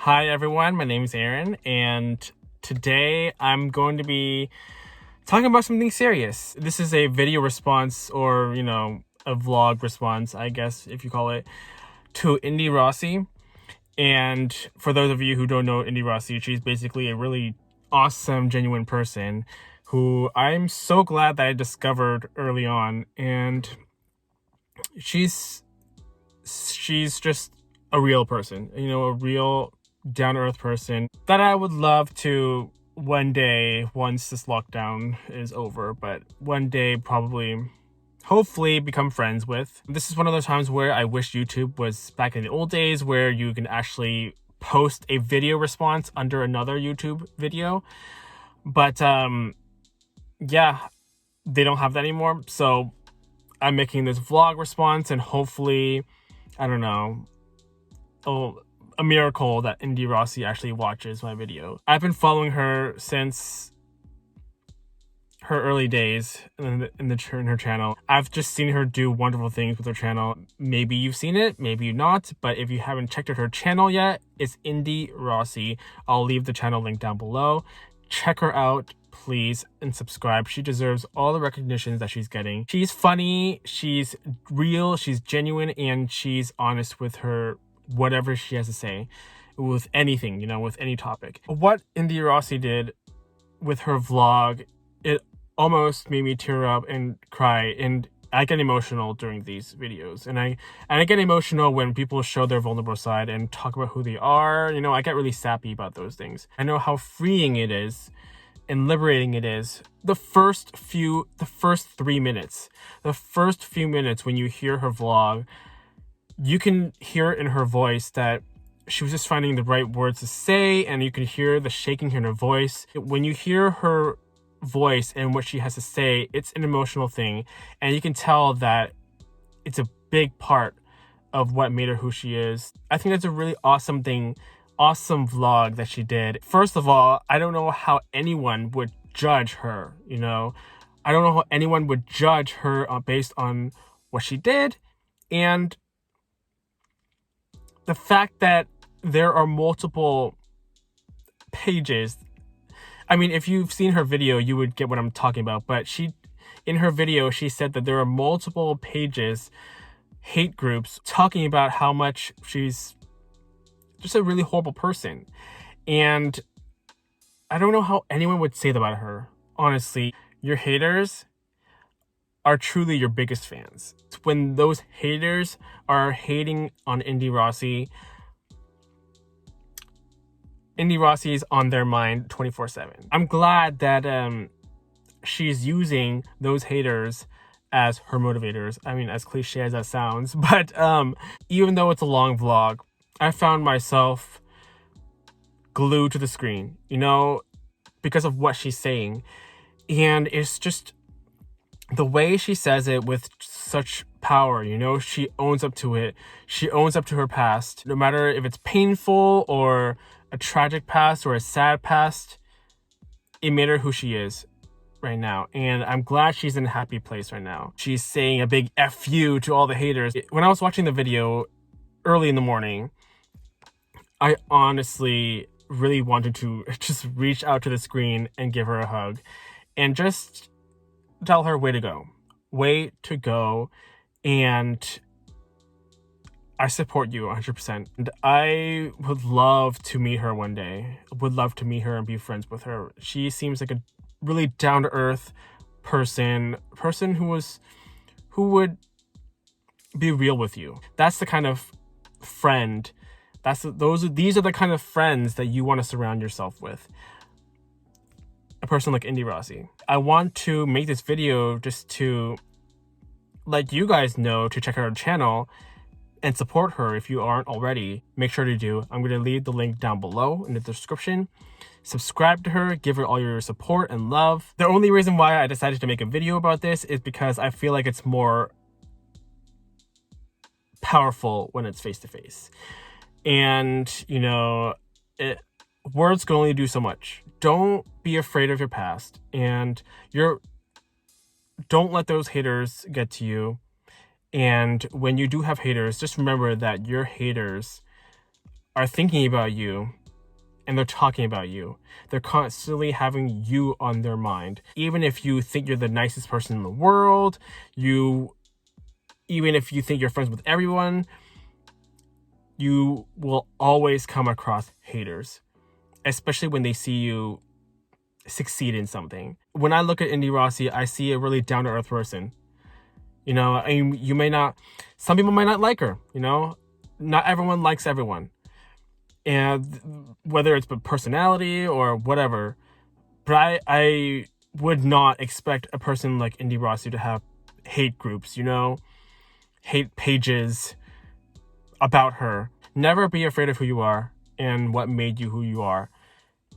Hi everyone, my name is Aaron, and today I'm going to be talking about something serious. This is a video response, or a vlog response, I guess if you call it, to Indi Rossi. And for those of you who don't know Indi Rossi, she's basically a really awesome, genuine person who I'm so glad that I discovered early on. And she's just a real person, a real down-to-earth person that I would love to one day, once this lockdown is over, but one day probably, hopefully, become friends with. This is one of those times where I wish YouTube was back in the old days, where you can actually post a video response under another YouTube video. But yeah, they don't have that anymore. So I'm making this vlog response, and hopefully, I don't know, a miracle that Indi Rossi actually watches my video. I've been following her since her early days in her channel. I've just seen her do wonderful things with her channel. Maybe you've seen it, maybe you've not, but if you haven't checked out her channel yet, it's Indi Rossi. I'll leave the channel link down below. Check her out, please, and subscribe. She deserves all the recognition that she's getting. She's funny, she's real, she's genuine, and she's honest with her whatever she has to say with anything, with any topic. What Indi Rossi did with her vlog, it almost made me tear up and cry, and I get emotional during these videos, and I get emotional when people show their vulnerable side and talk about who they are. I get really sappy about those things. I know how freeing it is and liberating it is. The first few minutes when you hear her vlog, you can hear in her voice that she was just finding the right words to say, and you can hear the shaking in her voice. When you hear her voice and what she has to say, it's an emotional thing, and you can tell that it's a big part of what made her who she is. I think that's a really awesome thing, awesome vlog that she did. First of all, I don't know how anyone would judge her, I don't know how anyone would judge her based on what she did, and the fact that there are multiple pages. I mean, if you've seen her video, you would get what I'm talking about. But in her video, she said that there are multiple pages, hate groups, talking about how much she's just a really horrible person. And I don't know how anyone would say that about her. Honestly, your haters are truly your biggest fans. When those haters are hating on Indi Rossi, Indi Rossi is on their mind 24/7. I'm glad that she's using those haters as her motivators. I mean, as cliche as that sounds, but even though it's a long vlog, I found myself glued to the screen, because of what she's saying. And it's just the way she says it with such power, she owns up to it. She owns up to her past, no matter if it's painful or a tragic past or a sad past. It made her who she is right now, and I'm glad she's in a happy place right now. She's saying a big F you to all the haters. When I was watching the video early in the morning, I honestly really wanted to just reach out to the screen and give her a hug and just tell her way to go, and I support you 100%. And I would love to meet her one day. I would love to meet her and be friends with her. She seems like a really down-to-earth person who would be real with you. That's the kind of friend, these are the kind of friends that you want to surround yourself with. A person like Indi Rossi. I want to make this video just to let you guys know to check out her channel and support her if you aren't already. Make sure to do. I'm going to leave the link down below in the description. Subscribe to her, give her all your support and love. The only reason why I decided to make a video about this is because I feel like it's more powerful when it's face-to-face. And, words can only do so much. Don't be afraid of your past, and don't let those haters get to you. And when you do have haters, just remember that your haters are thinking about you and they're talking about you. They're constantly having you on their mind. Even if you think you're the nicest person in the world, even if you think you're friends with everyone, you will always come across haters, especially when they see you succeed in something. When I look at Indi Rossi, I see a really down-to-earth person. You know, I mean, some people might not like her, you know? Not everyone likes everyone. And whether it's personality or whatever, but I would not expect a person like Indi Rossi to have hate groups, you know? Hate pages about her. Never be afraid of who you are and what made you who you are.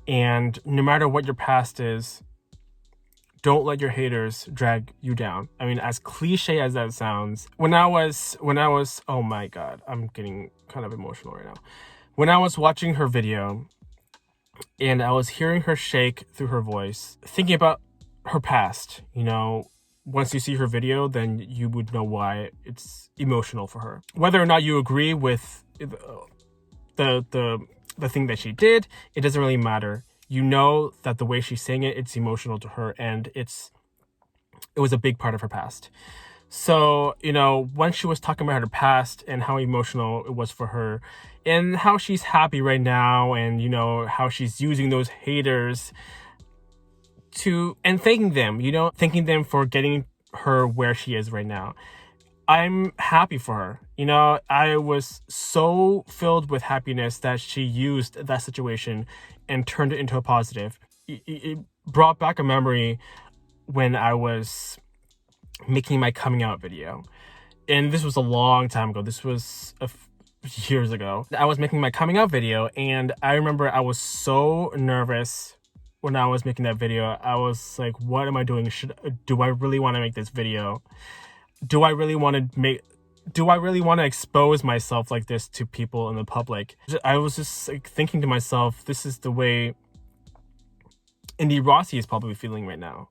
And no matter what your past is, don't let your haters drag you down. I mean, as cliche as that sounds, when I was, oh my God, I'm getting kind of emotional right now. When I was watching her video and I was hearing her shake through her voice, thinking about her past, you know, once you see her video, then you would know why it's emotional for her. Whether or not you agree with the thing that she did, it doesn't really matter. You know that the way she's saying it, it's emotional to her, and it was a big part of her past. So, you know, when she was talking about her past and how emotional it was for her and how she's happy right now and, you know, how she's using those haters and thanking them, you know, thanking them for getting her where she is right now. I'm happy for her. You know, I was so filled with happiness that she used that situation and turned it into a positive. It brought back a memory when I was making my coming out video. And this was a long time ago. This was years ago. I was making my coming out video, and I remember I was so nervous when I was making that video. I was like, what am I doing? Do I really want to make this video? Do I really want to expose myself like this to people in the public? I was just like thinking to myself, this is the way Indi Rossi is probably feeling right now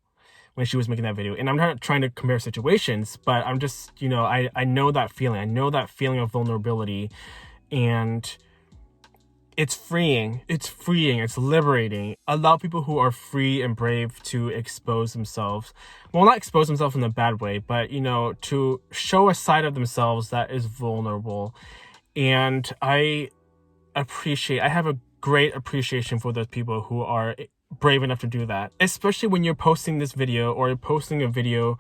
when she was making that video. And I'm not trying to compare situations, but I'm just, you know, I know that feeling. I know that feeling of vulnerability, and it's freeing. It's freeing. It's liberating. Allow people who are free and brave to expose themselves. Well, not expose themselves in a bad way, but, you know, to show a side of themselves that is vulnerable. And I have a great appreciation for those people who are brave enough to do that. Especially when you're posting this video or posting a video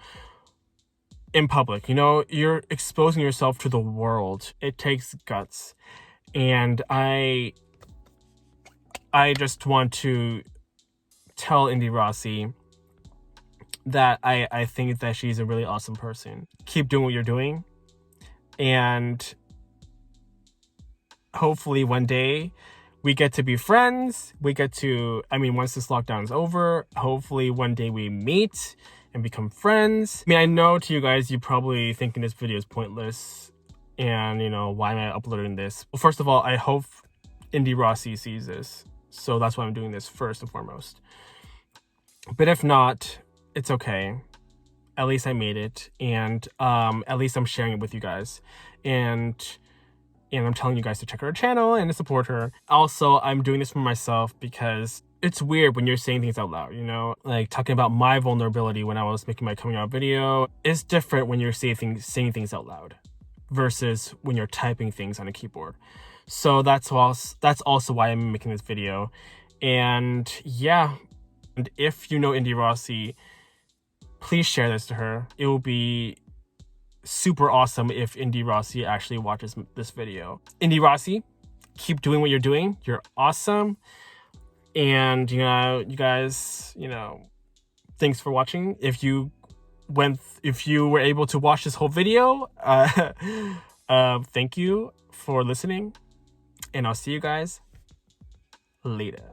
in public. You know, you're exposing yourself to the world. It takes guts. And I just want to tell Indi Rossi that I think that she's a really awesome person. Keep doing what you're doing. And hopefully one day we get to be friends. Once this lockdown is over, hopefully one day we meet and become friends. I mean, I know to you guys, you're probably thinking this video is pointless. And, you know, why am I uploading this? Well, first of all, I hope Indi Rossi sees this. So that's why I'm doing this first and foremost. But if not, it's okay. At least I made it. And at least I'm sharing it with you guys. And I'm telling you guys to check her channel and to support her. Also, I'm doing this for myself because it's weird when you're saying things out loud, you know? Like, talking about my vulnerability when I was making my coming out video is different when you're saying things out loud versus when you're typing things on a keyboard. So that's also why I'm making this video. And yeah, and if you know Indi Rossi, please share this to her. It will be super awesome if Indi Rossi actually watches this video. Indi Rossi, keep doing what you're doing. You're awesome. And, you know, you guys, you know, thanks for watching. If you were able to watch this whole video, thank you for listening. And I'll see you guys later.